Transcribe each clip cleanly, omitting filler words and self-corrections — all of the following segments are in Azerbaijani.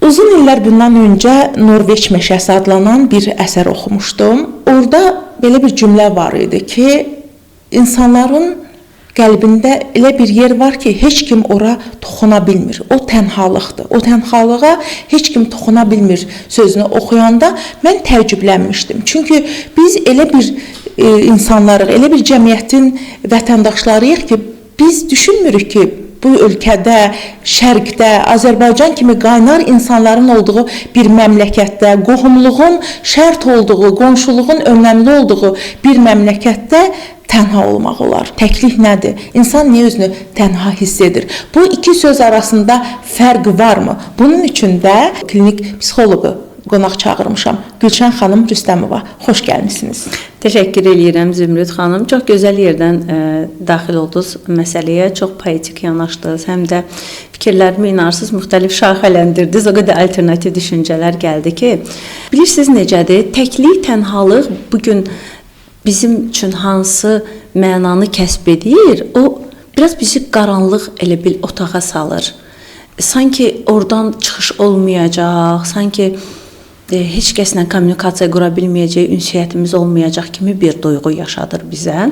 Uzun illər bundan öncə Norveç meşəsi adlanan bir əsər oxumuşdum. Orada belə bir cümlə var idi ki, insanların qəlbində elə bir yer var ki, heç kim ora toxuna bilmir. O tənhalıqdır. O tənhalığa heç kim toxuna bilmir sözünü oxuyanda mən təəccüblənmişdim. Çünki biz elə bir insanlarıq, elə bir cəmiyyətin vətəndaşlarıyıq ki, biz düşünmürük ki, bu ölkədə, şərqdə, Azərbaycan kimi qaynar insanların olduğu bir məmləkətdə, qohumluğun şərt olduğu, qonşuluğun önəmli olduğu bir məmləkətdə tənha olmaq olar. Təklik nədir? İnsan niyə özünü tənha hiss edir? Bu iki söz arasında fərq varmı? Bunun üçün də klinik psixoloqu qonaq çağırmışam. Gülşən xanım Rüstəmova, xoş gəlmisiniz. Təşəkkür edirəm Zümrüd xanım. Çox gözəl yerdən daxil oldunuz məsələyə, çox poetik yanaşdınız. Həm də fikirlərimi inarsız müxtəlif şaxələndirdiniz. O qədər alternativ düşüncələr gəldi ki, bilirsiniz necədir? Təklik, tənhalıq bugün bizim üçün hansı mənanı kəsb edir? O biraz bizi qaranlıq elə bil otağa salır. Sanki oradan çıxış olmayacaq, sanki heç kəslə kommunikasiya qura bilməyəcək, ünsiyyətimiz olmayacaq kimi bir duyğu yaşadır bizə.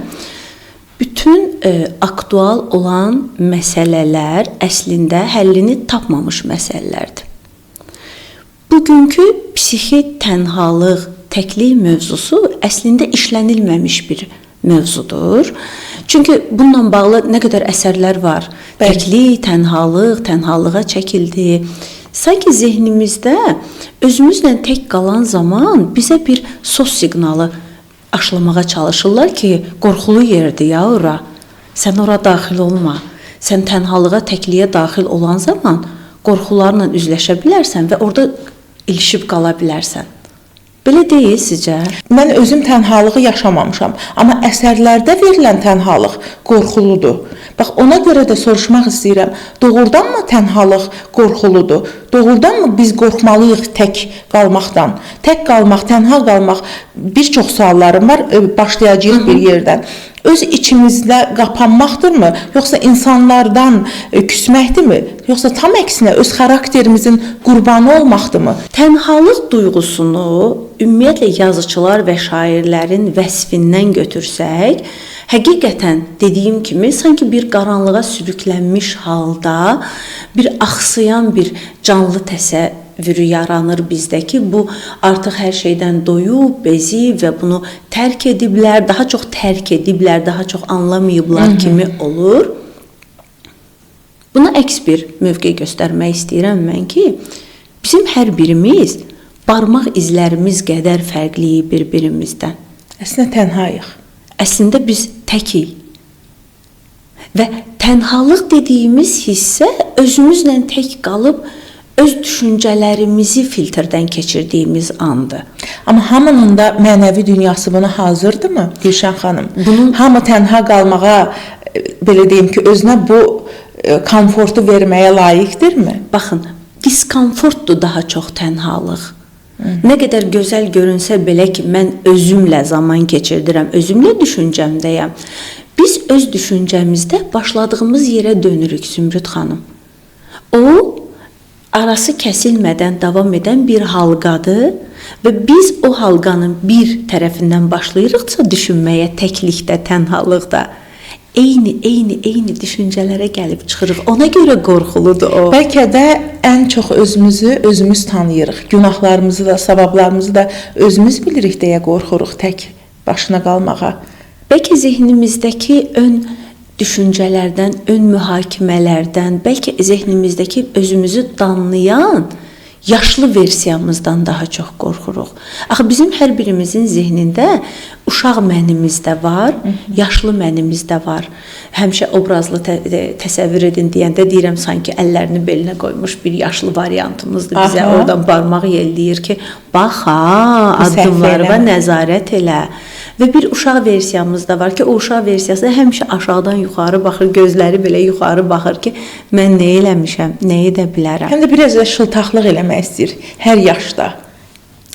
Bütün aktual olan məsələlər əslində həllini tapmamış məsələlərdir. Bugünkü psixi tənhalıq, təklik mövzusu əslində işlənilməmiş bir mövzudur. Çünki bununla bağlı nə qədər əsərlər var. Təklik, tənhalıq, tənhalığa çəkildi. Sanki zehnimizdə özümüzlə tək qalan zaman bizə bir sos siqnalı aşılamağa çalışırlar ki, qorxulu yerdir ya ora. Sən ora daxil olma. Sən tənhalığa, təkliyə daxil olan zaman qorxularla üzləşə bilərsən və orada ilişib qala bilərsən. Belə deyil sizcə? Mən özüm tənhalığı yaşamamışam, amma əsərlərdə verilən tənhalıq qorxuludur. Bax, ona görə də soruşmaq istəyirəm, doğrudanmı tənhalıq qorxuludur? Doğrudanmı biz qorxmalıyıq tək qalmaqdan? Tək qalmaq, tənha qalmaq, bir çox suallarım var, başlayacağıq bir yerdən. Öz içimizdə qapanmaqdırmı, yoxsa insanlardan küsməkdirmi, yoxsa tam əksinə öz xarakterimizin qurbanı olmaqdırmı? Tənhalıq duyğusunu ümumiyyətlə yazıçılar və şairlərin vəsfindən götürsək, həqiqətən dediyim kimi sanki bir qaranlığa sürüklənmiş halda bir axsayan bir canlı təsəvvürü yaranır bizdə ki, bu artıq hər şeydən doyub, bezib və bunu tərk ediblər, daha çox tərk ediblər, daha çox anlamayıblar kimi olur. Buna əks bir mövqe göstərmək istəyirəm mən ki, bizim hər birimiz barmaq izlərimiz qədər fərqliyik bir-birimizdən. Əslində tənhayıq. Əslində biz təkik. Və tənhalıq dediyimiz hissə özümüzlə tək qalıb öz düşüncələrimizi filtrdən keçirdiyimiz andır. Amma hamının da mənəvi dünyası buna hazırdırmı Gülşən xanım? Hamı tənha qalmağa, belə deyim ki, özünə bu komfortu verməyə layiqdirmi? Baxın, diskomfortdur daha çox tənhalıq. Nə qədər gözəl görünsə belə ki, mən özümlə zaman keçirdirəm, özümlə düşüncəmdəyəm. Biz öz düşüncəmizdə başladığımız yerə dönürük Zümrüd xanım. O, arası kəsilmədən davam edən bir halqadır və biz o halqanın bir tərəfindən başlayırıqsa düşünməyə təklikdə, tənhalıqda. Eyni düşüncələrə gəlib çıxırıq. Ona görə qorxuludur o. Bəlkə də ən çox özümüz tanıyırıq. Günahlarımızı da, savablarımızı da özümüz bilirik deyə qorxuruq tək başına qalmağa. Bəlkə zehnimizdəki ön düşüncələrdən, ön mühakimələrdən, bəlkə zehnimizdəki özümüzü danlayan yaşlı versiyamızdan daha çox qorxuruq. Axı bizim hər birimizin zehnində uşaq mənimiz də var, yaşlı mənimiz də var. Həmişə obrazlı təsəvvür edin deyəndə deyirəm sanki əllərini belinə qoymuş bir yaşlı variantımızdır. Bizə oradan barmaq yelləyir ki, bax ha, addımlarıma nəzarət elə. Və bir uşaq versiyamız da var ki, o uşaq versiyası həmişə aşağıdan yuxarı baxır, gözləri belə yuxarı baxır ki, mən nə eləmişəm, nə edə bilərəm. Həm də biraz da şıltaqlıq eləmək istəyir hər yaşda.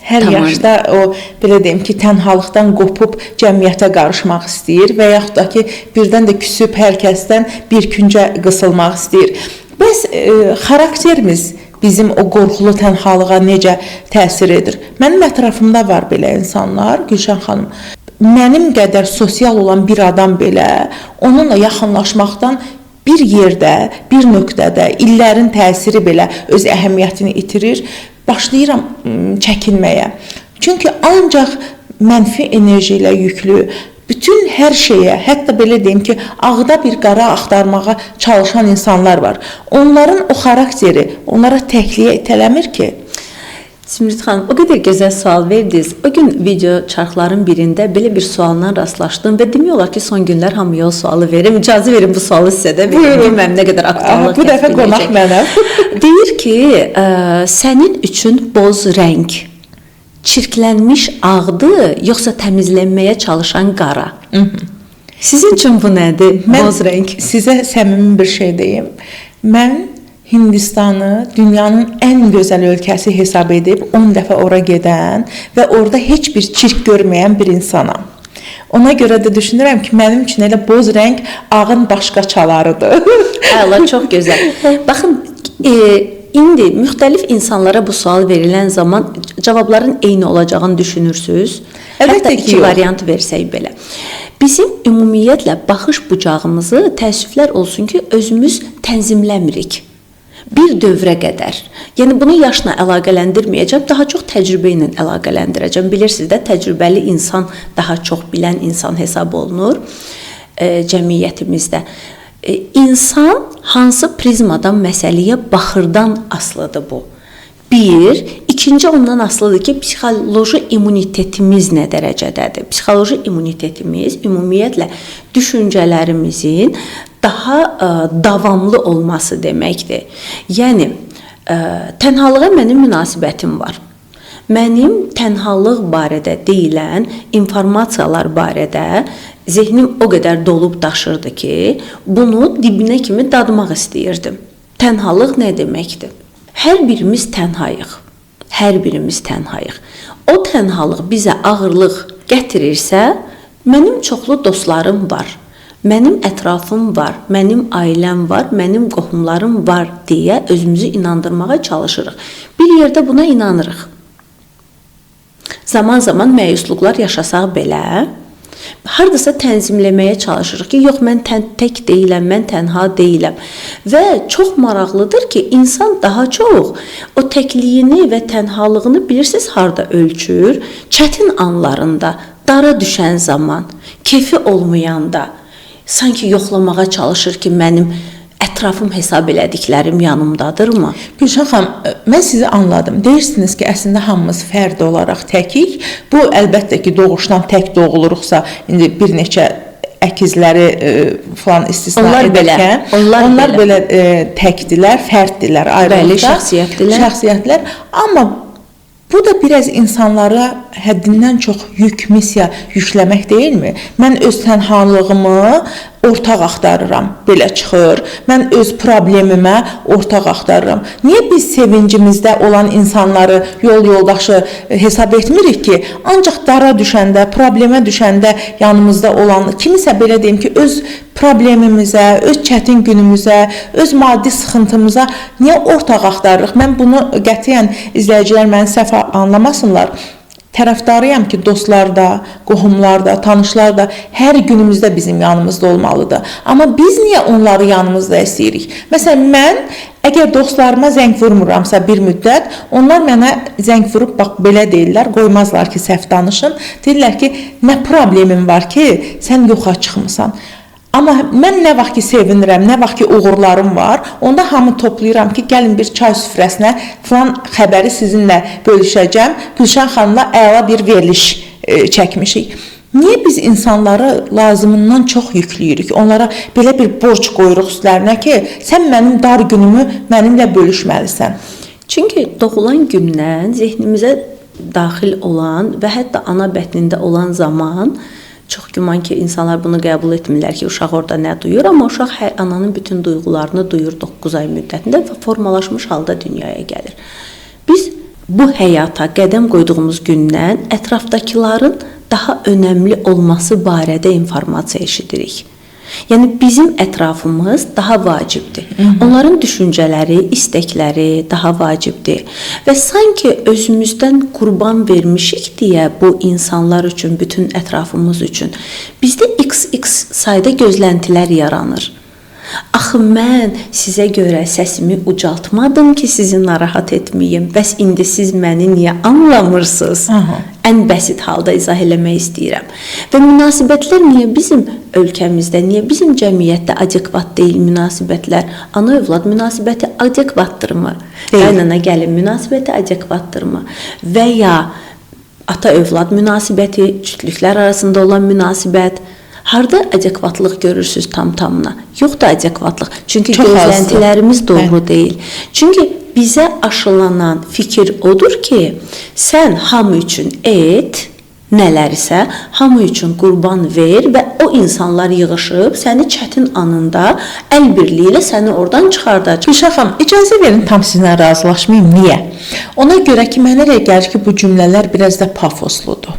Hər yaşda o, belə deyim ki, tənhalıqdan qopub cəmiyyətə qarışmaq istəyir və yaxud da ki, birdən də küsüb hər kəsdən bir küncə qısılmaq istəyir. Bəs xarakterimiz bizim o qorxulu tənhalığa necə təsir edir. Mənim ətrafımda var belə insanlar, Gülşən xanım. Mənim qədər sosial olan bir adam belə onunla yaxınlaşmaqdan bir yerdə, bir nöqtədə illərin təsiri belə öz əhəmiyyətini itirir. Başlayıram çəkinməyə. Çünki ancaq mənfi enerji ilə yüklü, bütün hər şeyə, hətta belə deyim ki, ağda bir qara axtarmağa çalışan insanlar var. Onların o xarakteri onlara təkliyə itələmir ki. Zümrüd xanım, o qədər gözəl sual verdiniz. O gün video çarxların birində belə bir sualdan rastlaşdım və demək olar ki, son günlər hamıya o sualı verim. İcazə verin bu sualı sizə də verim. Bilməm nə qədər aktuallıq Bu dəfə qonaq mənəm. Deyir ki, sənin üçün boz rəng çirklənmiş ağdır, yoxsa təmizlənməyə çalışan qara? Sizin üçün bu nədir? Boz rəng. Sizə səmimi bir şey deyim. Mən Hindistanı dünyanın ən gözəl ölkəsi hesab edib 10 dəfə ora gedən və orada heç bir çirk görməyən bir insanam. Ona görə də düşünürəm ki, mənim üçün elə boz rəng ağın başqa çalarıdır. Əla, çox gözəl. Baxın, indi müxtəlif insanlara bu sual verilən zaman cavabların eyni olacağını düşünürsünüz. Hətta iki variant versək belə. Bizim ümumiyyətlə baxış bucağımızı təəssüflər olsun ki, özümüz tənzimləmirik. Bir dövrə qədər. Yəni bunu yaşla əlaqələndirməyəcəm, daha çox təcrübə ilə əlaqələndirəcəm. Bilirsiniz də, təcrübəli insan daha çox bilən insan hesab olunur cəmiyyətimizdə. İnsan hansı prizmadan məsələyə baxırdan asılıdır bu. Bir, ikinci ondan asılıdır ki, psixoloji immunitetimiz nə dərəcədədir? Psixoloji immunitetimiz ümumiyyətlə düşüncələrimizin daha davamlı olması deməkdir. Yəni, tənhalığa mənim münasibətim var. Mənim tənhalıq barədə deyilən informasiyalar barədə zehnim o qədər dolub daşırdı ki, bunu dibinə kimi dadmaq istəyirdim. Tənhalıq nə deməkdir? Hər birimiz tənhayıq. Hər birimiz tənhayıq. O tənhalıq bizə ağırlıq gətirirsə, mənim çoxlu dostlarım var. Mənim ətrafım var, mənim ailəm var, mənim qohumlarım var deyə özümüzü inandırmağa çalışırıq. Bir yerdə buna inanırıq. Zaman-zaman məyusluqlar yaşasaq belə, hardasa tənzimləməyə çalışırıq ki, yox, mən tək deyiləm, mən tənha deyiləm. Və çox maraqlıdır ki, insan daha çox o təkliyini və tənhalığını bilirsiniz harda ölçür? Çətin anlarında, dara düşən zaman, kefi olmayanda, sanki yoxlamağa çalışır ki, mənim ətrafım hesab elədiklərim yanımdadırmı? Gülşən xanım, mən sizi anladım. Deyirsiniz ki, əslində hamımız fərd olaraq təkik. Bu, əlbəttə ki, doğuşdan tək doğuluruqsa, indi bir neçə əkizləri falan istisna edərkən, onlar belə təkdilər, fərddilər, ayrılıqda, şəxsiyyətlər. Amma bu da biraz insanlara həddindən çox yük, missiya yükləmək deyilmi? Mən öz tənhalığımı ortaq axtarıram, belə çıxır. Mən öz problemimə ortaq axtarıram. Niyə biz sevincimizdə olan insanları yol yoldaşı hesab etmirik ki, ancaq dara düşəndə, problemə düşəndə yanımızda olan, kimisə belə deyim ki, öz problemimizə, öz çətin günümüzə, öz maddi sıxıntımıza niyə ortaq axtarırıq? Mən bunu qətiyyən izləyicilər məni səhv anlamasınlar. Tərəfdarıyam ki, dostlar da, qohumlar da, tanışlar da hər günümüzdə bizim yanımızda olmalıdır. Amma biz niyə onları yanımızda istəyirik? Məsələn, mən əgər dostlarıma zəng vurmuramsa bir müddət, onlar mənə zəng vurub, bax, belə deyirlər, qoymazlar ki, səhv danışım. Deyirlər ki, nə problemin var ki, sən yoxa çıxmısan. Amma mən nə vaxt ki sevinirəm, nə vaxt ki uğurlarım var, onda hamı toplayıram ki, gəlin bir çay süfrəsinə falan xəbəri sizinlə bölüşəcəm. Gülşən xanımla əla bir veriliş çəkmişik. Niyə biz insanları lazımından çox yükləyirik? Onlara belə bir borc qoyuruq üstlərinə ki, sən mənim dar günümü mənimlə bölüşməlisən. Çünki doğulan gündən zehnimizə daxil olan və hətta ana bətnində olan zaman çox güman ki, insanlar bunu qəbul etmirlər ki, uşaq orada nə duyur, amma uşaq ananın bütün duyğularını duyur 9 ay müddətində və formalaşmış halda dünyaya gəlir. Biz bu həyata qədəm qoyduğumuz gündən ətrafdakıların daha önəmli olması barədə informasiya eşidirik. Yəni bizim ətrafımız daha vacibdir. Onların düşüncələri, istəkləri daha vacibdir. Və sanki özümüzdən qurban vermişik deyə bu insanlar üçün, bütün ətrafımız üçün bizdə XX sayda gözləntilər yaranır. Axı mən sizə görə səsimi ucaltmadım ki, sizi narahat etməyim. Bəs indi siz məni niyə anlamırsınız? Ən bəsit halda izah eləmək istəyirəm. Və münasibətlər niyə bizim ölkəmizdə, niyə bizim cəmiyyətdə adekvat deyil münasibətlər? Ana-övlad münasibəti adekvatdırmı? Qaynana gəlin münasibəti adekvatdırmı? Və ya ata-övlad münasibəti, cütlüklər arasında olan münasibət harda adekvatlıq görürsüz tam-tamına? Yoxdur adekvatlıq. Çünki çox gözləntilərimiz doğru deyil. Çünki bizə aşılanan fikir odur ki, sən hamı üçün et, nələrsə hamı üçün qurban ver və o insanlar yığışıb səni çətin anında əl birliyi ilə səni oradan çıxardacaq. Gülşah xanım, icazə verin tam sizinlə razılaşmayım. Niyə? Ona görə ki, mənə elə gəlir ki, bu cümlələr biraz da pafosludur.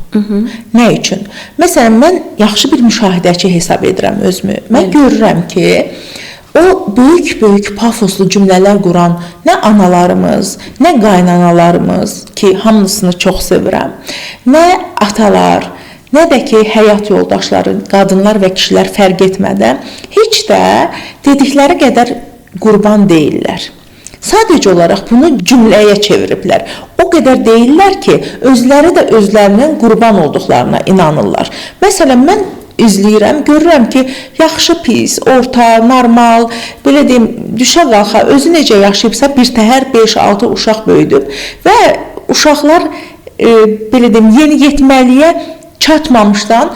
Nə üçün? Məsələn, mən yaxşı bir müşahidəçi hesab edirəm özümü. Mən görürəm ki, o böyük pafoslu cümlələr quran nə analarımız, nə qaynanalarımız ki, hamısını çox sevirəm, nə atalar, nə də ki, həyat yoldaşları, qadınlar və kişilər fərq etmədən heç də dedikləri qədər qurban deyirlər. Sadəcə olaraq bunu cümləyə çeviriblər. O qədər deyirlər ki, özləri də özlərinin qurban olduqlarına inanırlar. Məsələn, mən izləyirəm, görürəm ki, yaxşı, pis, orta, normal, belə deyim, düşə qalxa, özü necə yaşayıbsa bir təhər 5-6 uşaq böyüdüb və uşaqlar belə deyim, yeniyetməliyə çatmamışdan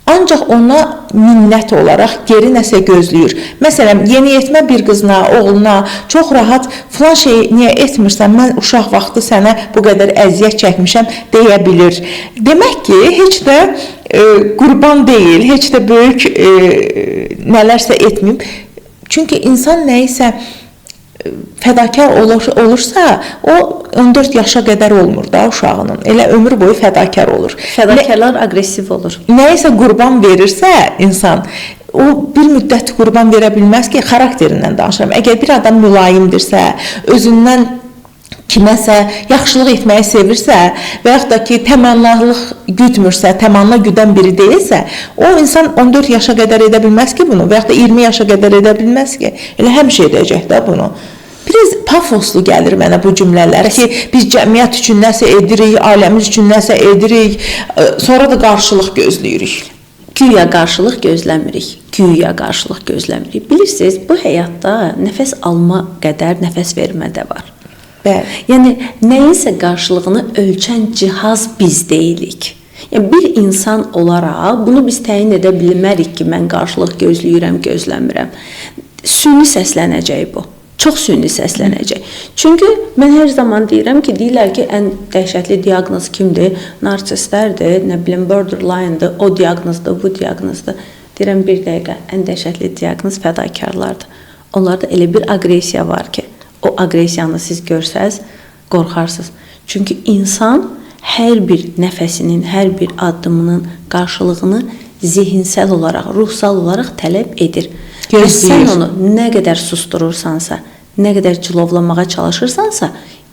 ancaq ona minnət olaraq geri nəsə gözləyir. Məsələn, yeniyetmə bir qızına, oğluna çox rahat filan şeyi niyə etmirsən, mən uşaq vaxtı sənə bu qədər əziyyət çəkmişəm deyə bilir. Demək ki, heç də qurban deyil, heç də böyük nələrsə etməyib. Çünki insan nəyisə fədakar olursa, o 14 yaşa qədər olmur da uşağının. Elə ömür boyu fədakar olur. Fədakarlar aqressiv olur. Nəyisə qurban verirsə insan, o bir müddət qurban verə bilməz ki, xarakterindən danışıram. Əgər bir adam mülayimdirsə, özündən kiməsə yaxşılıq etməyi sevirsə və yaxud da ki, təmannalıq güdmürsə, təmanna güdən biri deyilsə, o insan 14 yaşa qədər edə bilməz ki bunu və yaxud da 20 yaşa qədər edə bilməz ki. Elə həmişə edəcək də bunu. Biraz pafoslu gəlir mənə bu cümlələr ki, biz cəmiyyət üçün nəsə edirik, aləmiz üçün nəsə edirik, sonra da qarşılıq gözləyirik. Güya qarşılıq gözləmirik, güya qarşılıq gözləmirik. Bilirsiniz, bu həyatda nəfəs alma qədər nəfəs vermə də var. Bəli. Yəni, nəyinsə qarşılığını ölçən cihaz biz deyilik. Yəni, bir insan olaraq bunu biz təyin edə bilmərik ki, mən qarşılıq gözləyirəm, gözləmirəm. Süni səslənəcək bu. Çox süni səslənəcək. Çünki mən hər zaman deyirəm ki, deyirlər ki, ən dəhşətli diaqnoz kimdir? Narsistlərdir, nə bilim, borderline'dır, o diaqnozdur, bu diaqnozdur. Deyirəm, bir dəqiqə, ən dəhşətli diaqnoz fədakarlardır. Onlarda elə bir aqressiya var ki, o aqressiyanı siz görsəz, qorxarsınız. Çünki insan hər bir nəfəsinin, hər bir addımının qarşılığını zihinsel olaraq, ruhsal olaraq tələb edir. Və sən onu nə qədər susturursansa, nə qədər cilovlamağa çalışırsansa,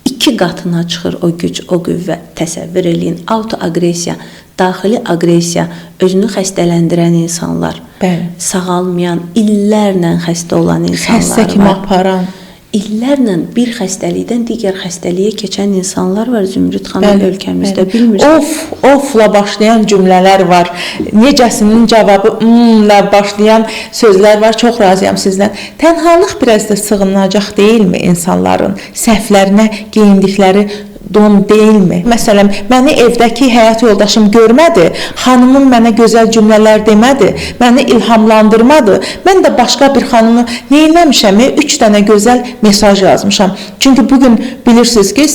2 qatına çıxır o güc, o qüvvə. Təsəvvür eləyin, autoaqressiya, daxili aqressiya, özünü xəstələndirən insanlar, sağalmayan, illərlə xəstə olan insanlar xəstə kimi aparan. İllərlə bir xəstəlikdən digər xəstəliyə keçən insanlar var Zümrüd xanım ölkəmizdə, bilmirsiniz. Ofla başlayan cümlələr var. Necəsinin cavabı la başlayan sözlər var. Çox razıyam sizdən. Tənhalıq biraz da sığınacaq deyilmi insanların səhvlərinə geyindikləri don deyilmi? Məsələn, məni evdəki həyat yoldaşım görmədi, xanımım mənə gözəl cümlələr demədi, məni ilhamlandırmadı. Mən də başqa bir xanımı neyləmişəm? 3 dənə gözəl mesaj yazmışam. Çünki bugün bilirsiniz ki,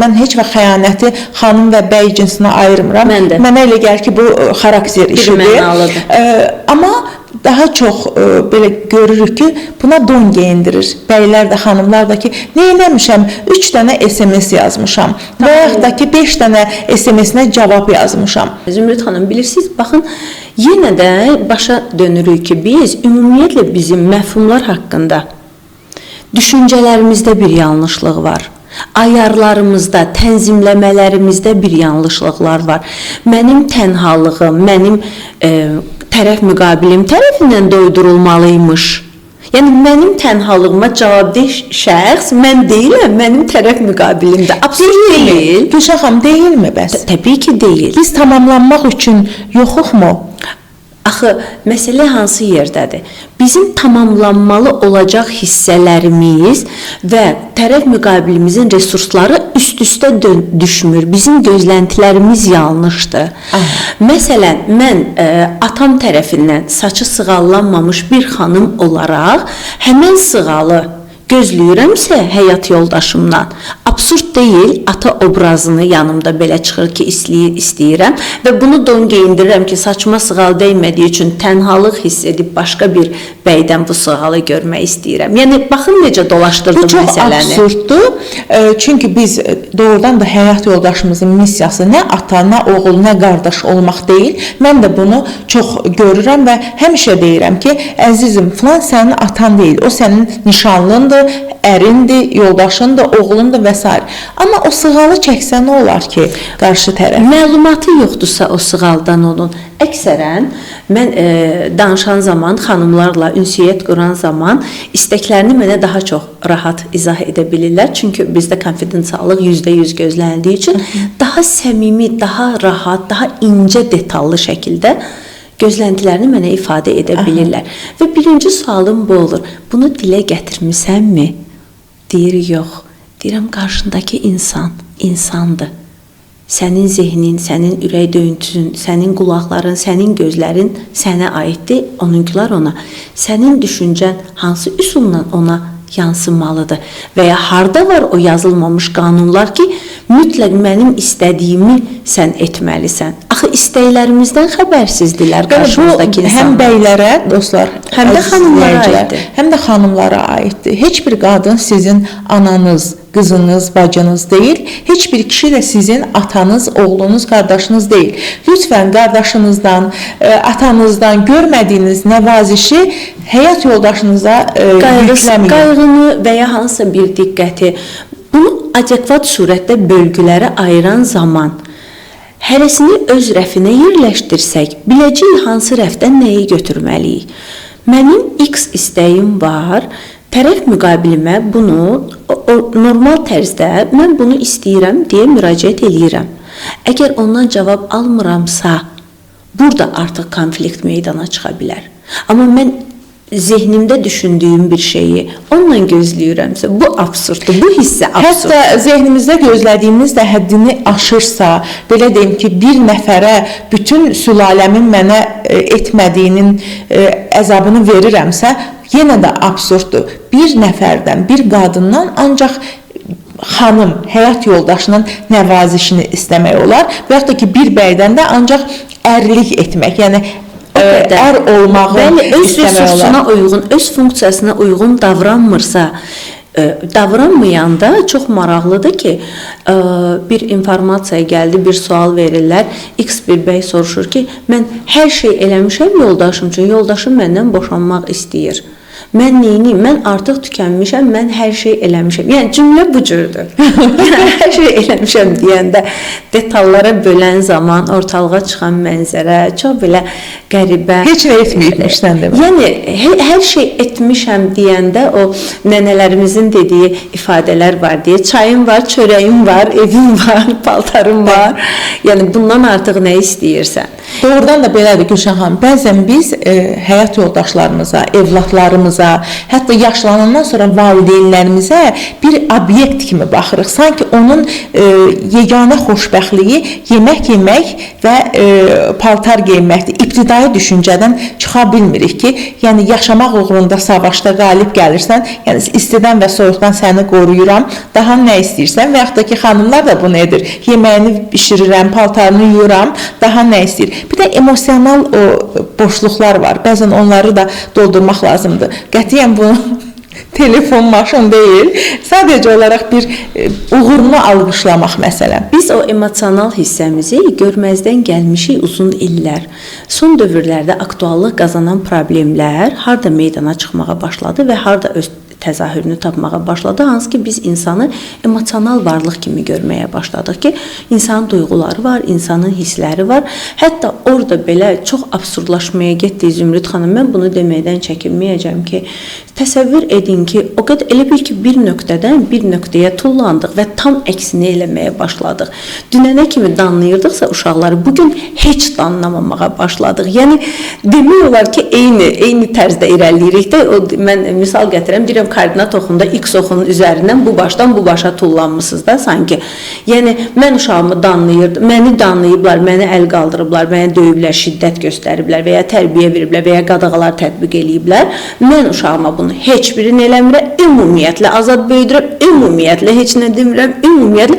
mən heç vaxt xəyanəti xanım və bəy cinsinə ayırmıram. Mənə elə gəlir ki, bu xarakter işidir. Amma daha çox belə görürük ki, buna don geyindirir. Bəylər də, xanımlar da ki, nə eləmişəm? 3 dənə SMS yazmışam və yaxud da ki, 5 dənə SMS-nə cavab yazmışam. Zümrüd xanım, bilirsiniz, baxın, yenə də başa dönürük ki, biz ümumiyyətlə bizim məfhumlar haqqında düşüncələrimizdə bir yanlışlıq var. Ayarlarımızda, tənzimləmələrimizdə bir yanlışlıqlar var. Mənim tənhalığım, mənim tərəf müqabilim tərəfindən doydurulmalıymış. Yəni, mənim tənhalığıma cavabdeh şəxs mən deyiləm, mənim tərəf müqabilimdə. Absurd deyil. Gülşən xanım, deyilmi bəs? Təbii ki, deyil. Biz tamamlanmaq üçün yoxuq mu? Axı, məsələ hansı yerdədir? Bizim tamamlanmalı olacaq hissələrimiz və tərəf müqabilimizin resursları üst-üstə düşmür. Bizim gözləntilərimiz yanlışdır. Məsələn, mən atam tərəfindən saçı sığallanmamış bir xanım olaraq həmən sığalı gözləyirəmsə həyat yoldaşımdan, absurd deyil, ata obrazını yanımda belə çıxır ki, istəyirəm və bunu don geyindirirəm ki, saçma sığal dəymədiyi üçün tənhalıq hiss edib başqa bir bəydən bu sığalı görmək istəyirəm. Yəni, baxın necə dolaşdırdım məsələni. Bu çox absurddur, çünki biz doğrudan da həyat yoldaşımızın missiyası nə ata, nə oğul, nə qardaş olmaq deyil. Mən də bunu çox görürəm və həmişə deyirəm ki, əzizim, filan sənin atan deyil, o sənin nişanlındır, ərindir, yoldaşındır, oğlundur və s. Amma o sığalı çəksə nə olar ki, qarşı tərəf? Məlumatı yoxdursa o sığaldan onun. Əksərən, mən danışan zaman, xanımlarla ünsiyyət quran zaman istəklərini mənə daha çox rahat izah edə bilirlər. Çünki bizdə konfidensiallıq %100 gözlənildiyi üçün daha səmimi, daha rahat, daha incə detallı şəkildə gözləntilərini mənə ifadə edə bilirlər. Və birinci sualım bu olur. Bunu dilə gətirmisənmi? Deyir, yox. Deyirəm, qarşındakı insan, insandır. Sənin zehnin, sənin ürək döyüntüsün, sənin qulaqların, sənin gözlərin sənə aiddir, onunkular ona. Sənin düşüncən hansı üsulla ona yansımalıdır və ya harda var o yazılmamış qanunlar ki, mütləq mənim istədiyimi sən etməlisən. Axı, istəklərimizdən xəbərsizdirlər qarşımızdakı insanlar. Həm bəylərə, dostlar, həm də xanımlara aiddir. Həm də xanımlara aiddir. Heç bir qadın sizin ananız, qızınız, bacınız deyil. Heç bir kişi də sizin atanız, oğlunuz, qardaşınız deyil. Lütfən qardaşınızdan, atanızdan görmədiyiniz nəvazişi həyat yoldaşınıza yükləməyin. Qayğını və ya hansısa bir diqqəti, bunu adekvat surətdə bölgülərə ayıran zaman hərəsini öz rəfinə yerləşdirsək, biləcəyik hansı rəfdən nəyi götürməliyik. Mənim X istəyim var, tərəf müqabilimə bunu normal tərzdə mən bunu istəyirəm deyə müraciət eləyirəm. Əgər ondan cavab almıramsa, burada artıq konflikt meydana çıxa bilər. Amma mən zehnimdə düşündüyüm bir şeyi onunla gözləyirəmsə, bu absurddur, bu hissə absurd. Hətta zehnimizdə gözlədiyimiz də həddini aşırsa, belə deyim ki, bir nəfərə bütün sülaləmin mənə etmədiyinin əzabını verirəmsə, yenə də absurddur. Bir nəfərdən, bir qadından ancaq xanım, həyat yoldaşının nəvazişini istəmək olar və yaxud da ki, bir bəydən də ancaq ərlik etmək, yəni ər olmağı öz resursuna uyğun, öz funksiyasına uyğun davranmırsa, davranmayanda çox maraqlıdır ki, bir informasiya gəldi, bir sual verirlər, X bir bəy soruşur ki, mən hər şey eləmişəm yoldaşım üçün, yoldaşım məndən boşanmaq istəyir. Mən neyini? Mən artıq tükənmişəm, mən hər şey eləmişəm. Yəni, cümlə bu cürdür. Yəni, hər şey eləmişəm deyəndə detallara bölən zaman ortalığa çıxan mənzərə çox belə qəribə. Heç nə etməyibmişsən demə. Yəni, hər şey etmişəm deyəndə o nənələrimizin dediyi ifadələr var deyə, çayım var, çörəyim var, evim var, paltarım var. Yəni, bundan artıq nə istəyirsən? Doğrudan da belədir Gülşən xanım. Bəzən biz həyat yoldaşlarımıza, evlatlarımıza uşağımıza, hətta yaşlanandan sonra valideynlərimizə bir obyekt kimi baxırıq. Sanki onun yeganə xoşbəxtliyi yemək yemək və paltar geyinməkdir. İbtidai düşüncədən çıxa bilmirik ki, yəni yaşamaq uğrunda savaşda qalib gəlirsən, yəni istidən və soyuqdan səni qoruyuram, daha nə istəyirsən və yaxud da ki, xanımlar da bunu edir. Yeməyini bişirirəm, paltarını yuyuram, daha nə istəyir. Bir də emosional o boşluqlar var. Bəzən onları da doldurmaq lazımdır. Qətiyyən bunu telefon, maşın deyil, sadəcə olaraq bir uğurunu alqışlamaq məsələn. Biz o emosional hissəmizi görməzdən gəlmişik uzun illər. Son dövrlərdə aktuallıq qazanan problemlər harda meydana çıxmağa başladı və harda öz təzahürünü tapmağa başladı. Hansı ki biz insanı emosional varlıq kimi görməyə başladıq ki, insanın duyğuları var, insanın hissləri var. Hətta orada belə çox absurdlaşmaya getdi Zümrüd xanım. Mən bunu deməkdən çəkinməyəcəm ki, təsəvvür edin ki, o qədər elə bil ki bir nöqtədən bir nöqtəyə tullandıq və tam əksini eləməyə başladıq. Dünənə kimi danlayırdıqsa uşaqları bugün heç danlamamağa başladıq. Yəni demək olar ki, eyni tərzdə irəliləyirik də. Mən misal gətirəm, deyirəm koordinat oxunda X oxunun üzərindən bu başdan bu başa tullanmısınız da sanki. Yəni mən uşağımı danlayırdım, məni danlayıblar, məni əl qaldırıblar, məni döyüblər, şiddət göstəriblər və ya tərbiyə veriblər və ya qadağalar tətbiq eləyiblər. Mən uşağıma bunu heç birini eləmirəm, ümumiyyətlə azad böyüdürəm, ümumiyyətlə heç nə demirəm, ümumiyyətlə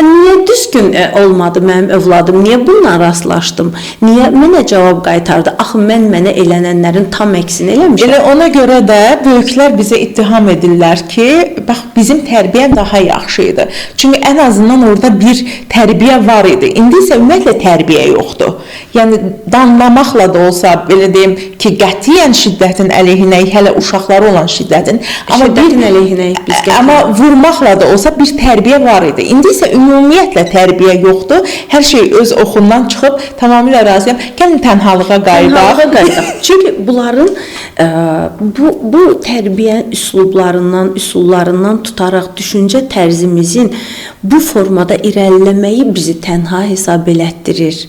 niyə düzgün olmadı mənim övladım, niyə bununla rastlaşdım, niyə mənə cavab qaytardı, axı mən mənə elənənlərin tam əksini eləmişəm. Elə ona görə də böyüklər bizə ittiham edirlər ki, bax bizim tərbiyə daha yaxşı idi. Çünki ən azından orada bir tərbiyə var idi. İndi isə ümumiyyətlə tərbiyə yoxdur. Yəni danlamaqla da olsa, belə deyim ki, qətiyyən şiddətin əleyhinəyik, hələ uşaqları olan şiddətin. Şiddətin əleyhinəyik biz qətiyyən. Amma vurmaqla da olsa bir tərbiyə var idi. İndi isə ümumiyyətlə tərbiyə yoxdur. Hər şey öz oxundan çıxıb, tamamilə razıyam. Gəlin tənhalığa qayıdaq. Çünki bunların bu tərbiyə üsullarından tutaraq düşüncə tərzimizin bu formada irəliləməyi bizi tənha hesab elətdirir.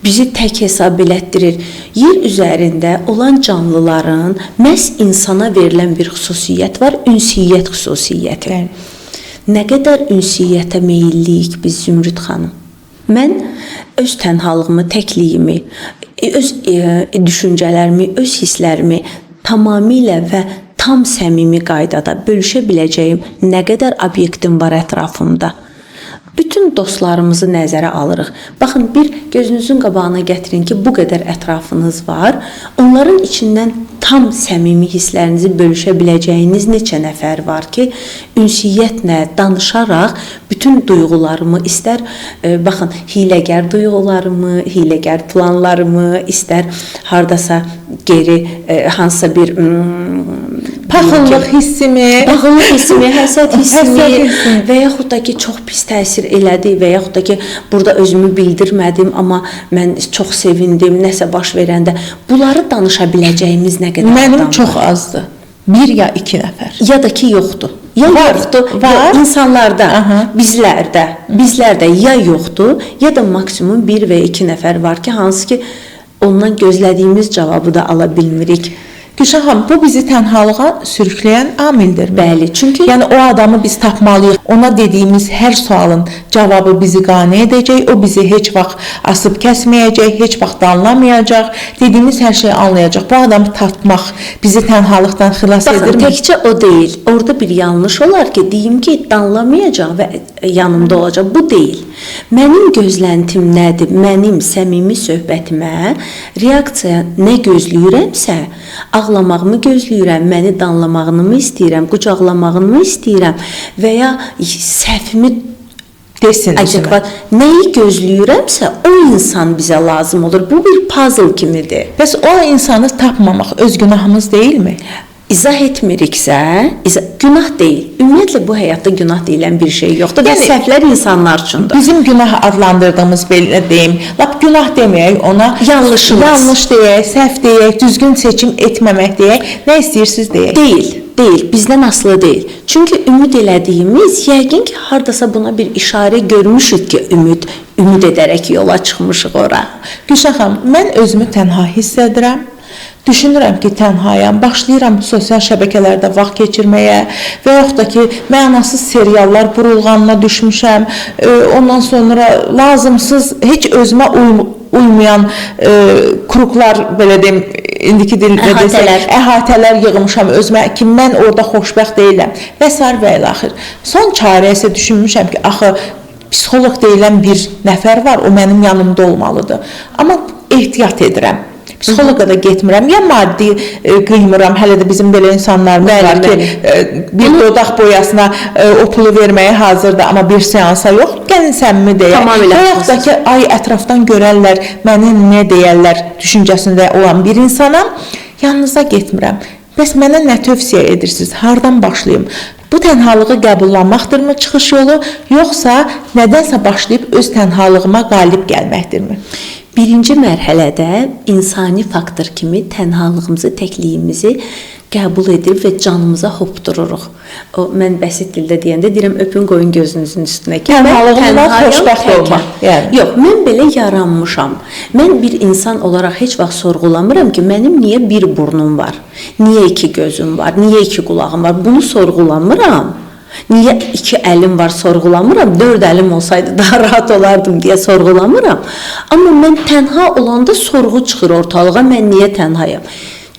Bizi tək hesab elətdirir. Yer üzərində olan canlıların məhz insana verilən bir xüsusiyyət var, ünsiyyət xüsusiyyəti. Nə qədər ünsiyyətə meyilliyik biz Zümrüd xanım? Mən öz tənhalığımı, təkliyimi, öz düşüncələrimi, öz hisslərimi tamamilə və tam səmimi qaydada bölüşə biləcəyim nə qədər obyektim var ətrafımda. Bütün dostlarımızı nəzərə alırıq. Baxın, bir gözünüzün qabağına gətirin ki, bu qədər ətrafınız var. Onların içindən tam səmimi hisslərinizi bölüşə biləcəyiniz neçə nəfər var ki, ünsiyyətlə danışaraq bütün duyğularımı, istər baxın, hiyləgər duyğularımı, hiyləgər planlarımı, istər hardasa geri hansısa bir paxıllıq hissimi, həsəd hissimi və yaxud da ki, çox pis təsir elədi və yaxud da ki, burada özümü bildirmədim, amma mən çox sevindim, nəsə baş verəndə. Bunları danışa biləcəyimiz nə qədər mənim adamdır? çox azdır. 1 ya 2 nəfər. Ya da ki, yoxdur. Ya var, yoxdur, var. Ya insanlarda, bizlərdə ya yoxdur, ya da maksimum 1 və 2 nəfər var ki, hansı ki, ondan gözlədiyimiz cavabı da ala bilmirik. Gülşən xanım, bu bizi tənhalığa sürükləyən amildir. Bəli, çünki yəni o adamı biz tapmalıyıq. Ona dediyimiz hər sualın cavabı bizi qane edəcək, o bizi heç vaxt asıb kəsməyəcək, heç vaxt danlamayacaq, dediyimiz hər şeyi anlayacaq. Bu adamı tapmaq bizi tənhalıqdan xilas edirmi? Təkcə o deyil. Orada bir yanlış olar ki, deyim ki, danlamayacaq və yanımda olacaq. Bu deyil. Mənim gözləntim nədir? Mənim səmimi söhbətimə reaksiya nə gözləyirəmsə, ağlamağımı gözləyirəm, məni danlamağını mı istəyirəm, qucaqlamağını mı istəyirəm və ya səhvimi desin üzümə. Nəyi gözləyirəmsə, o insan bizə lazım olur. Bu bir puzzle kimidir. Bəs o insanı tapmamaq öz günahımız deyilmi? İzah etmiriksə, günah deyil. Ümumiyyətlə bu həyatda günah deyilən bir şey yoxdur. Yəni səhvlər insanlar üçündür. Bizim günah adlandırdığımız belə deyim, lap günah deməyək, ona yanlış deyək, səhv deyək, düzgün seçim etməmək deyək, nə istəyirsiniz deyək. Deyil, bizdən asılı deyil. Çünki ümid elədiyimiz, yəqin ki, hardasa buna bir işarə görmüşük ki, ümid edərək yola çıxmışıq ora. Gülşən xanım, mən özümü tənha hiss edirəm. Düşünürəm ki, tənhayam, başlayıram sosial şəbəkələrdə vaxt keçirməyə və yaxud da ki, mənasız seriallar burulğanına düşmüşəm. Ondan sonra lazımsız, heç özümə uymayan kruklar, belə deyim, indiki dildə desək, əhatələr yığmışam özümə ki, mən orada xoşbəxt deyiləm və s. və ilaxır. Son çarə isə düşünmüşəm ki, axı, psixoloq deyilən bir nəfər var, o mənim yanımda olmalıdır. Amma ehtiyat edirəm. Psixoloqa da getmirəm, ya maddi qıymıram, hələ də bizim belə insanlarımız var ki, bir dodaq boyasına o pulu verməyə hazırdır, amma bir seansa yox, gəlin səmimi deyək. Və yaxud da ki, ay ətrafdan görərlər, mənə nə deyərlər düşüncəsində olan bir insanam, yanınıza getmirəm. Bəs mənə nə tövsiyə edirsiniz, hardan başlayım? Bu tənhalığı qəbullanmaqdırmı çıxış yolu, yoxsa nədənsə başlayıb öz tənhalığıma qalib gəlməkdirmi? Birinci mərhələdə insani faktor kimi tənhalığımızı, təkliyimizi qəbul edir və canımıza hopdururuq. Mən bəsit dildə deyəndə deyirəm, öpün qoyun gözünüzün üstünə ki, tənhalığımdan xoşbəxt olmaq. Yox, mən belə yaranmışam. Mən bir insan olaraq heç vaxt sorğulamıram ki, mənim niyə bir burnum var, niyə iki gözüm var, niyə iki qulağım var, bunu sorğulamıram. Niyə iki əlim var, sorğulamıram, 4 əlim olsaydı daha rahat olardım deyə sorğulamıram. Amma mən tənha olanda sorğu çıxır ortalığa, mən niyə tənhayam?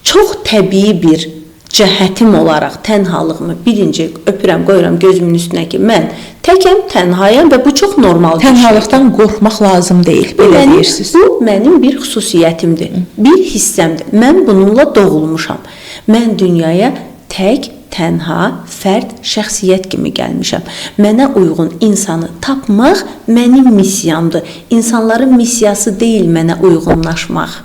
Çox təbii bir cəhətim olaraq tənhalığımı birinci öpürəm, qoyuram gözümün üstünə ki, mən təkəm, tənhayam və bu çox normal bir şey. Tənhalıqdan qorxmaq lazım deyil, belə deyirsiniz. Bu mənim bir xüsusiyyətimdir, bir hissəmdir. Mən bununla doğulmuşam. Mən dünyaya tək, tənha, fərd, şəxsiyyət kimi gəlmişəm. Mənə uyğun insanı tapmaq mənim missiyamdır. İnsanların missiyası deyil mənə uyğunlaşmaq.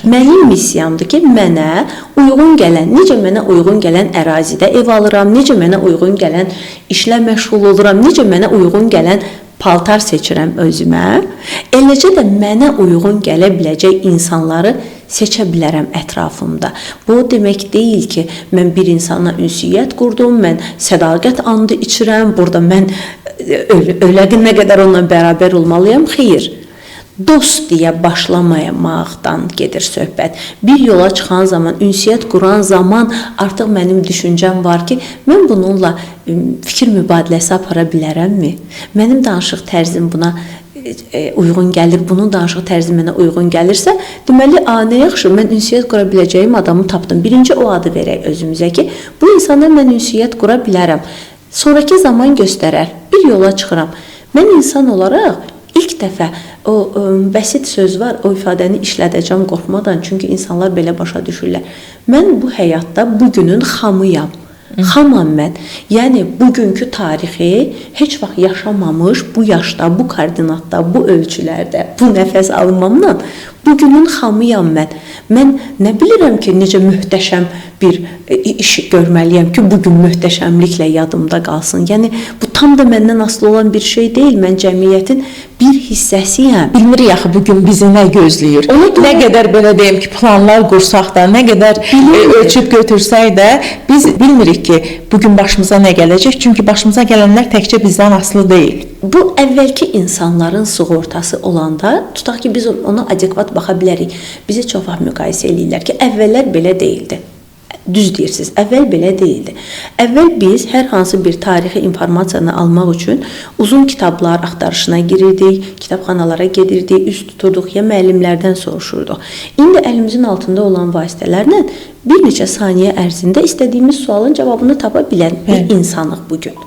Mənim missiyamdır ki, mənə uyğun gələn, necə mənə uyğun gələn ərazidə ev alıram, necə mənə uyğun gələn işlə məşğul oluram, necə mənə uyğun gələn paltar seçirəm özümə, eləcə də mənə uyğun gələ biləcək insanları seçə bilərəm ətrafımda. Bu demək deyil ki, mən bir insana ünsiyyət qurdum, mən sədaqət andı içirəm, burada mən ölənə qədər onunla bərabər olmalıyam. Xeyr. Dost deyə başlamamaqdan gedir söhbət. Bir yola çıxan zaman, ünsiyyət quran zaman artıq mənim düşüncəm var ki, mən bununla fikir mübadiləsi apara bilərəmmi? Mənim danışıq tərzim buna uyğun gəlir, bunun danışıq tərzi mənə uyğun gəlirsə, deməli, nə yaxşı, mən ünsiyyət qura biləcəyim adamı tapdım. Birinci o adı verək özümüzə ki, bu insana mən ünsiyyət qura bilərəm. Sonraki zaman göstərər, bir yola çıxıram. Mən insan olaraq ilk dəfə o bəsit söz var, o ifadəni işlədəcəm qorxmadan, çünki insanlar belə başa düşürlər. Mən bu həyatda bugünün xamıyam. Xamam mən. Yəni, bugünkü tarixi heç vaxt yaşamamış, bu yaşda, bu koordinatda, bu ölçülərdə, bu nəfəs almamla bugünün xamıyam mən. Mən nə bilirəm ki, necə möhtəşəm bir iş görməliyəm ki, bugün möhtəşəmliklə yadımda qalsın. Yəni, bu tam da məndən asılı olan bir şey deyil. Mən cəmiyyətin bir hissəsiyəm. Bilmirik axı, bugün bizi nə gözləyir? Nə qədər belə deyim ki, planlar qursaq da, nə qədər ölçüb götürsək də, biz bilmirik ki, bugün başımıza nə gələcək? Çünki başımıza gələnlər təkcə bizdən asılı deyil. Bu, əvvəlki insanların sığortası olanda, tutaq ki, biz ona adekvat baxa bilərik. Bizi çox vaxt müqayisə edirlər ki, əvvəllər belə deyildi. Düz deyirsiniz, əvvəl belə deyildi. Əvvəl biz hər hansı bir tarixi informasiyanı almaq üçün uzun kitablar axtarışına girirdik, kitabxanalara gedirdik, üz tuturduq, ya müəllimlərdən soruşurduq. İndi əlimizin altında olan vasitələrlə bir neçə saniyə ərzində istədiyimiz sualın cavabını tapa bilən bir insanıq bugün.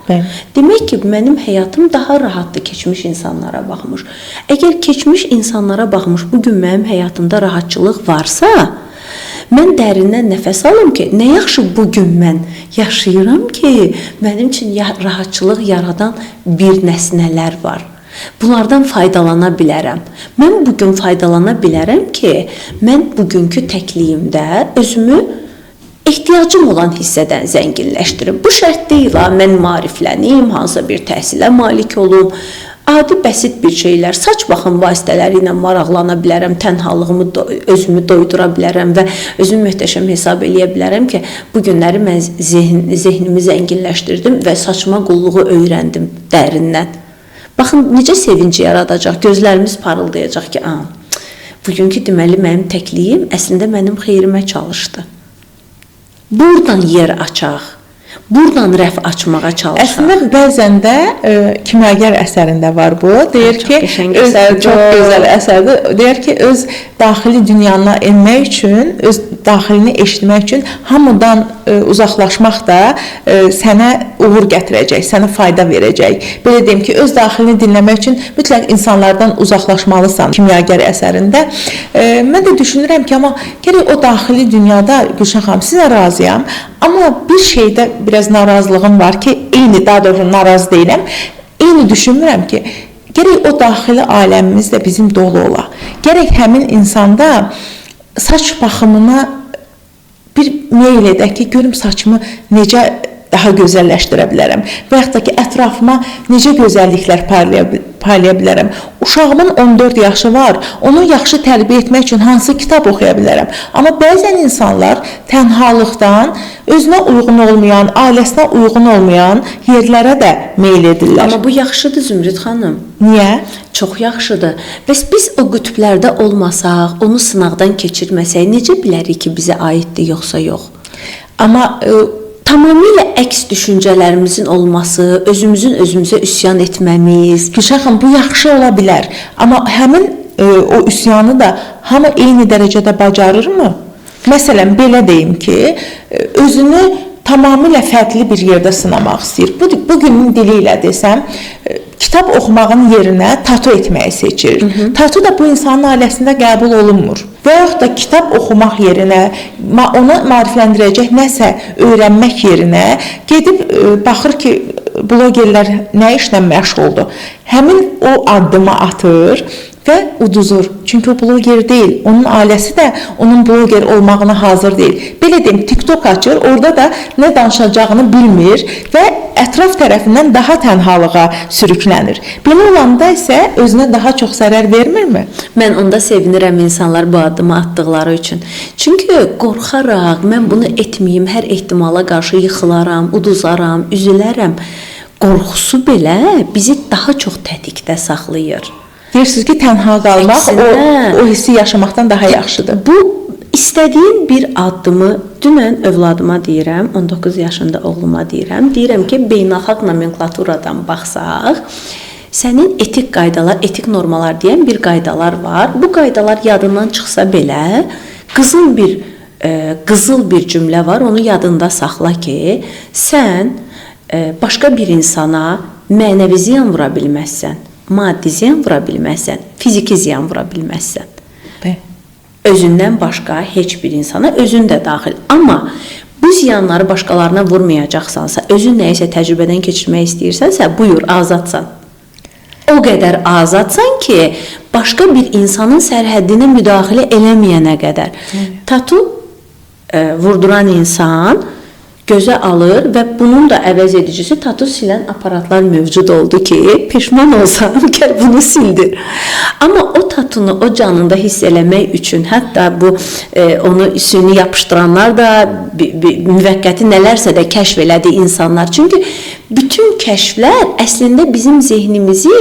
Demək ki, mənim həyatım daha rahatdır keçmiş insanlara baxmış. Əgər keçmiş insanlara baxmış bugün mənim həyatımda rahatçılıq varsa, mən dərindən nəfəs alım ki, nə yaxşı bugün mən yaşayıram ki, mənim üçün rahatçılıq yaradan bir nəsnələr var. Bunlardan faydalana bilərəm. Mən bugün faydalana bilərəm ki, mən bugünkü təkliyimdə özümü ehtiyacım olan hissədən zənginləşdirim. Bu şərt deyil, mən maariflənim, hansısa bir təhsilə malik olum. Adi bəsit bir şeylər, saç baxım vasitələri ilə maraqlana bilərəm, tənhalığımı özümü doydura bilərəm və özümü möhtəşəm hesab eləyə bilərəm ki, bu günləri mən zehnimi zənginləşdirdim və saçma qulluğu öyrəndim dərindən. Baxın, necə sevinci yaradacaq, gözlərimiz parıldayacaq ki, Bugünkü deməli mənim təkliyim əslində mənim xeyrimə çalışdı. Buradan yer açaq. Buradan rəf açmağa çalışaq. Əslində bəzən də kimyager əsərində var bu. Deyir ki, çox gözəl əsərdir. Deyir ki, öz daxili dünyanına enmək üçün, öz daxilini eşitmək üçün hamıdan uzaqlaşmaq da sənə uğur gətirəcək, sənə fayda verəcək. Belə deyim ki, öz daxilini dinləmək üçün mütləq insanlardan uzaqlaşmalısan kimyager əsərində. Mən də düşünürəm ki, amma gərək o daxili dünyada Gülşən xanım, sizə razıyam. Amma bir şeydə biraz narazılığım var ki, daha doğrusu narazı deyiləm. Eyni düşünmürəm ki, gərək o daxili aləmimiz də bizim dolu ola. Gərək həmin insanda saç baxımına bir meyl edək ki, görüm saçımı necə daha gözəlləşdirə bilərəm və yaxud da ki, ətrafıma necə gözəlliklər parlaya bilərəm. Uşağımın 14 yaşı var, onu yaxşı tərbiyə etmək üçün hansı kitab oxuya bilərəm. Amma bəzən insanlar tənhalıqdan özünə uyğun olmayan, ailəsinə uyğun olmayan yerlərə də meyl edirlər. Amma bu yaxşıdır Zümrüd xanım. Niyə? Çox yaxşıdır. Bəs biz o qütblərdə olmasaq, onu sınaqdan keçirməsək, necə bilərik ki, bizə aiddir yoxsa yox? Amma tamamilə əks düşüncələrimizin olması, özümüzün özümüzə üsyan etməmiz. Gülşən xanım, bu yaxşı ola bilər. Amma həmin o üsyanı da hamı eyni dərəcədə bacarırmı? Məsələn, belə deyim ki, özünü tamamilə fərqli bir yerdə sınamaq istəyir. Bugünün dili ilə desəm, kitab oxumağın yerinə tatu etməyi seçir. Tatu da bu insanın ailəsində qəbul olunmur. Və yaxud da kitab oxumaq yerinə, onu maarifləndirəcək nəsə öyrənmək yerinə gedib baxır ki, blogerlər nə işlə məşğuldur. Həmin o addımı atır və uduzur. Çünki o bloger deyil. Onun ailəsi də onun bloger olmağına hazır deyil. Belə deyim, TikTok açır, orada da nə danışacağını bilmir və ətraf tərəfindən daha tənhalığa sürüklənir. Belə olanda isə özünə daha çox zərər vermirmi? Mən onda sevinirəm insanlar bu addımı atdıqları üçün. Çünki qorxaraq, mən bunu etməyim, hər ehtimala qarşı yıxılaram, uduzaram, üzülərəm. Qorxusu belə bizi daha çox tətikdə saxlayır. Deyirsiniz ki, tənha qalmaq o hissi yaşamaqdan daha yaxşıdır. Bu istədiyim bir addımı dünən övladıma deyirəm, 19 yaşında oğluma deyirəm ki, beynəlxalq nomenklaturadan baxsaq, sənin etik qaydalar, etik normalar deyən bir qaydalar var. Bu qaydalar yadından çıxsa belə, qızıl bir cümlə var, onu yadında saxla ki, sən başqa bir insana mənəvi ziyan vura bilməzsən. Maddi ziyan vura bilməzsən, fiziki ziyan vura bilməzsən. Özündən başqa heç bir insana, özün də daxil. Amma bu ziyanları başqalarına vurmayacaqsansa, özün nəyisə təcrübədən keçirmək istəyirsənsə, buyur, azadsan. O qədər azadsan ki, başqa bir insanın sərhəddinə müdaxilə eləməyənə qədər. Tatu vurduran insan gözə alır və bunun da əvəz edicisi tatu silən aparatlar mövcud oldu ki, peşman olsam gəl bunu sildir. Amma o tatunu o canında hiss eləmək üçün, hətta bu onu süni yapışdıranlar da müvəqqəti nələrsə də kəşf elədi insanlar. Çünki bütün kəşflər əslində bizim zehnimizi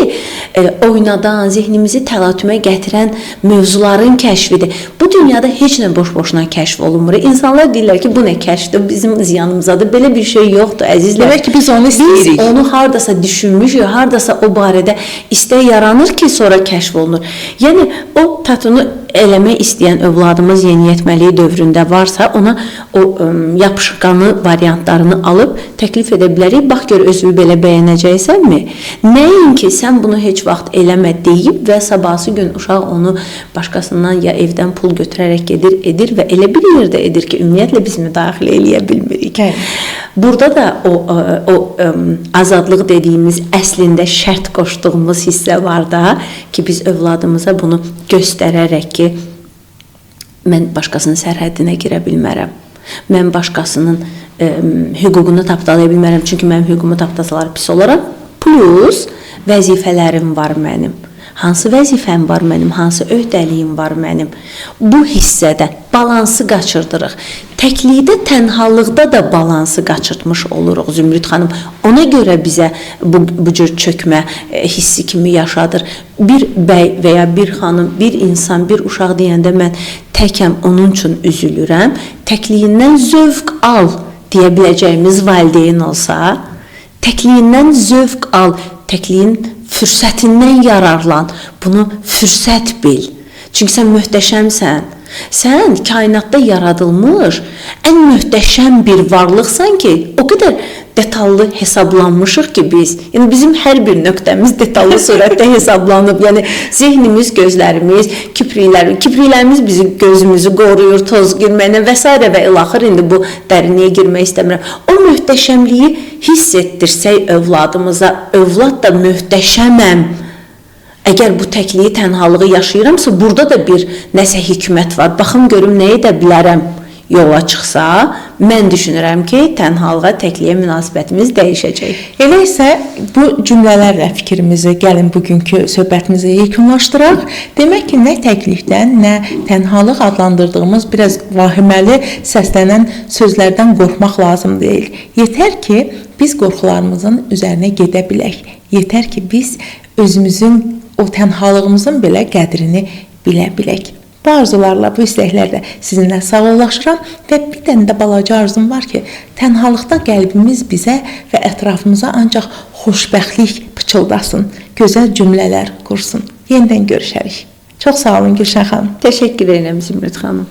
oynadan, zehnimizi təlatümə gətirən mövzuların kəşfidir. Bu dünyada heç nə boş-boşuna kəşf olunmur. İnsanlar deyirlər ki, bu nə kəşfdir, bizim ziyanımızadır. Belə bir şey yoxdur, əzizlər. Demək ki, biz onu istəyirik. Biz onu hardasa düşünmüşük, hardasa o barədə istək yaranır ki, sonra kəşf olunur. Yəni, o tatunu eləmək istəyən övladımız yeniyetməliyi dövründə varsa, ona o yapışqanı variantlarını alıb təklif edə bilərik. Bax, gör, özünü belə bəyənəcəksənmi? Nəinki sən bunu heç vaxt eləmə deyib və sabahsı gün uşaq onu başqasından ya evdən pul götürərək edir və elə bir yerdə edir ki, ümumiyyətlə biz müdaxilə eləyə bilmirik. Burada da o azadlıq dediyimiz əslində şərt qoşduğumuz hissə var da ki, biz övladımıza bunu göstərərək ki, mən başqasının sərhəddinə girə bilmərəm. Mən başqasının hüququnu tapdalaya bilmərəm, çünki mənim hüququmu tapdasalar pis olaram. Plus vəzifələrim var mənim. hansı vəzifəm var mənim, hansı öhdəliyim var mənim. Bu hissədə balansı qaçırdırıq. Təklikdə, tənhalıqda da balansı qaçırtmış oluruq Zümrüd xanım. Ona görə bizə bu cür çökmə hissi kimi yaşadır. Bir bəy və ya bir xanım, bir insan, bir uşaq deyəndə mən təkəm, onun üçün üzülürəm. Təkliyindən zövq al deyə biləcəyimiz valideyn olsa, təkliyindən zövq al, təkliyin fürsətindən yararlan, bunu fürsət bil. Çünki sən möhtəşəmsən. Sən kainatda yaradılmış ən möhtəşəm bir varlıqsan ki, o qədər detallı hesablanmışıq ki biz. Yəni bizim hər bir nöqtəmiz detallı surətdə hesablanıb. Yəni zehnimiz, gözlərimiz, kipriklərimiz bizi gözümüzü qoruyur, toz girməyinə və s. və ilaxır. İndi bu dərinliyə girmək istəmirəm. O möhtəşəmliyi hiss etdirsək övladımıza, övlad da möhtəşəməm. Əgər bu təkliyi, tənhalığı yaşayıramsa, burada da bir nəsə hikmət var. Baxım görüm nə edə bilərəm yola çıxsa, mən düşünürəm ki, tənhalığa, təkliyə münasibətimiz dəyişəcək. Elə isə bu cümlələrlə fikrimizi gəlin bugünkü söhbətimizi yekunlaşdıraq. Demək ki, nə təklikdən, nə tənhalıq adlandırdığımız biraz vahiməli səslənən sözlərdən qorxmaq lazım deyil. Yetər ki, biz qorxularımızın üzərinə gedə bilək. Yetər ki, biz özümüzün, o tənhalığımızın belə qədrini bilə bilək. Bu arzularla, bu istəklərlə sizinlə sağollaşıram və bir dənə də balaca arzum var ki, tənhalıqda qəlbimiz bizə və ətrafımıza ancaq xoşbəxtlik pıçıldasın, gözəl cümlələr qursun. Yenidən görüşərik. Çox sağ olun Gülşən xanım. Təşəkkür edirəm Zümrüd xanım.